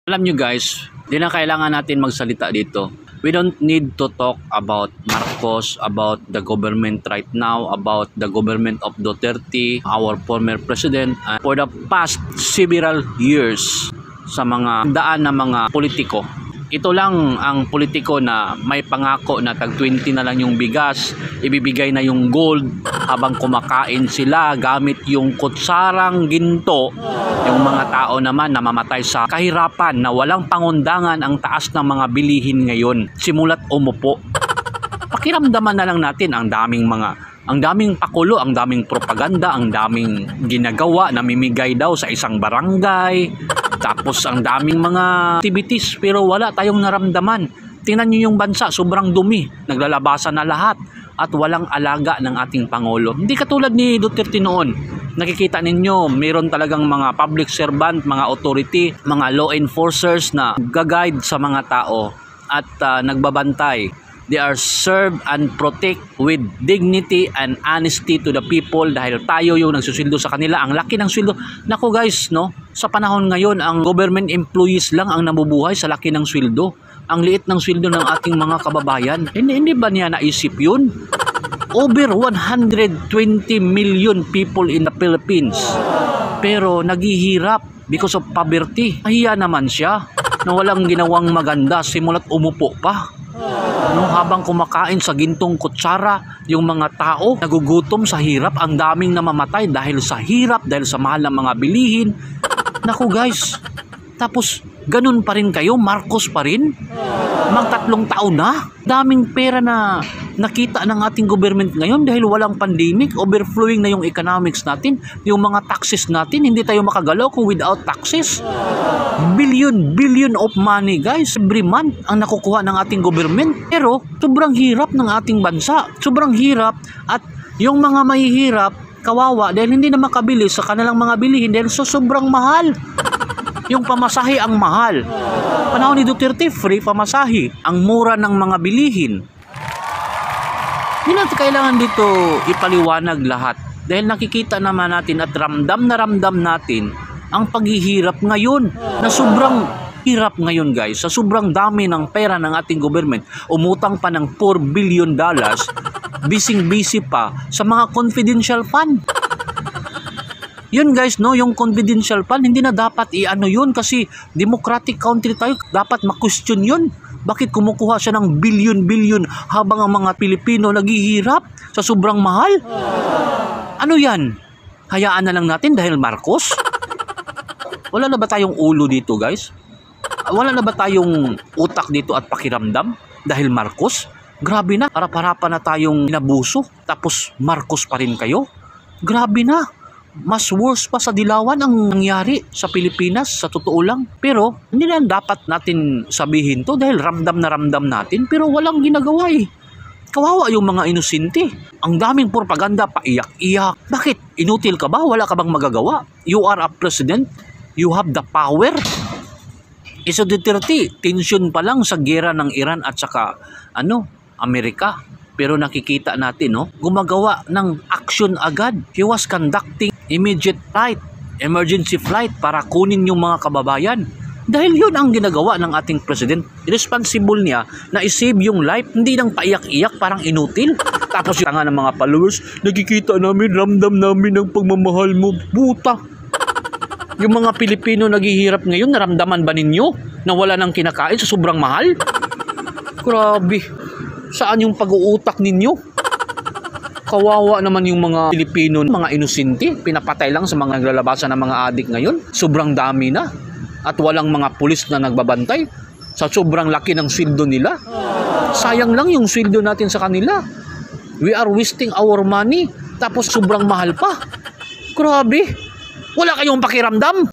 Alam nyo guys, di na kailangan natin magsalita dito. We don't need to talk about Marcos, about the government right now, about the government of Duterte, our former president. For the past several years sa mga daan na mga politiko, ito lang ang politiko na may pangako na tag 20 na lang yung bigas, ibibigay na yung gold habang kumakain sila gamit yung kutsarang ginto. Yung mga tao naman namamatay sa kahirapan na walang pangundangan ang taas ng mga bilihin ngayon. Simulat umupo. Pakiramdaman na lang natin ang daming pakulo, ang daming propaganda, ang daming ginagawa, namimigay daw sa isang barangay. Tapos ang daming mga activities pero wala tayong naramdaman. Tingnan nyo yung bansa, sobrang dumi. Naglalabasan na lahat at walang alaga ng ating Pangulo. Hindi katulad ni Duterte noon. Nakikita ninyo, mayroon talagang mga public servant, mga authority, mga law enforcers na gaguide sa mga tao at nagbabantay. They are served and protect with dignity and honesty to the people dahil tayo yung nagsusildo sa kanila. Ang laki ng sweldo. Naku guys, no? Sa panahon ngayon, ang government employees lang ang nabubuhay sa laki ng sweldo. Ang liit ng sweldo ng ating mga kababayan. Hindi ba niya naisip yun? Over 120 million people in the Philippines. Pero naghihirap because of poverty. Mahiya naman siya na walang ginawang maganda simula't umupo pa. Habang kumakain sa gintong kutsara, yung mga tao nagugutom sa hirap, ang daming namamatay dahil sa hirap, dahil sa mahal ng mga bilihin. Naku guys, tapos ganun pa rin kayo, Marcos pa rin? Mag-3 taon na, daming pera na nakita ng ating government ngayon dahil walang pandemic, overflowing na yung economics natin, yung mga taxes natin, hindi tayo makagalaw kung without taxes. Billion of money guys, every month ang nakukuha ng ating government. Pero sobrang hirap ng ating bansa, sobrang hirap at yung mga mahihirap, kawawa dahil hindi na makabili sa kanilang mga bilihin dahil sobrang mahal. Yung pamasahe ang mahal. Panahon ni Duterte, free pamasahe. Ang mura ng mga bilihin. Hindi natin kailangan dito ipaliwanag lahat. Dahil nakikita naman natin at ramdam na ramdam natin ang paghihirap ngayon. Na sobrang hirap ngayon guys. Sa sobrang dami ng pera ng ating government. Umutang pa ng $4 billion. Busy pa sa mga confidential fund. Yun guys, no, yung confidential fund, hindi na dapat i-ano yun kasi democratic country tayo, dapat ma-question yun. Bakit kumukuha siya ng billion habang ang mga Pilipino naghihirap sa sobrang mahal? Ano yan? Hayaan na lang natin dahil Marcos? Wala na ba tayong ulo dito guys? Wala na ba tayong utak dito at pakiramdam dahil Marcos? Grabe na, harap-harapan na tayong inabuso tapos Marcos pa rin kayo? Grabe na. Mas worse pa sa dilawan ang nangyari sa Pilipinas, sa totoo lang. Pero hindi na dapat natin sabihin to dahil ramdam na ramdam natin pero walang ginagawa eh. Kawawa yung mga inosente. Ang daming propaganda, paiyak-iyak. Bakit? Inutil ka ba? Wala ka bang magagawa? You are a president. You have the power. Isa Duterte, tension pa lang sa gera ng Iran at saka Amerika. Pero nakikita natin, no, gumagawa ng action agad. He was conducting immediate flight, emergency flight para kunin yung mga kababayan. Dahil yun ang ginagawa ng ating president. Irresponsible niya na isave yung life, hindi nang paiyak-iyak parang inutil. Tapos yung ng mga followers, nakikita namin, ramdam namin ang pagmamahal mo. Buta! Yung mga Pilipino naghihirap ngayon, naramdaman ba ninyo na wala nang kinakain sa sobrang mahal? Grabe! Saan yung pag-uutak ninyo? Kawawa naman yung mga Pilipino, mga inosente, pinapatay lang sa mga naglalabasan ng mga adik ngayon. Sobrang dami na. At walang mga pulis na nagbabantay sa sobrang laki ng sweldo nila. Sayang lang yung sweldo natin sa kanila. We are wasting our money. Tapos sobrang mahal pa. Grabe. Wala kayong pakiramdam.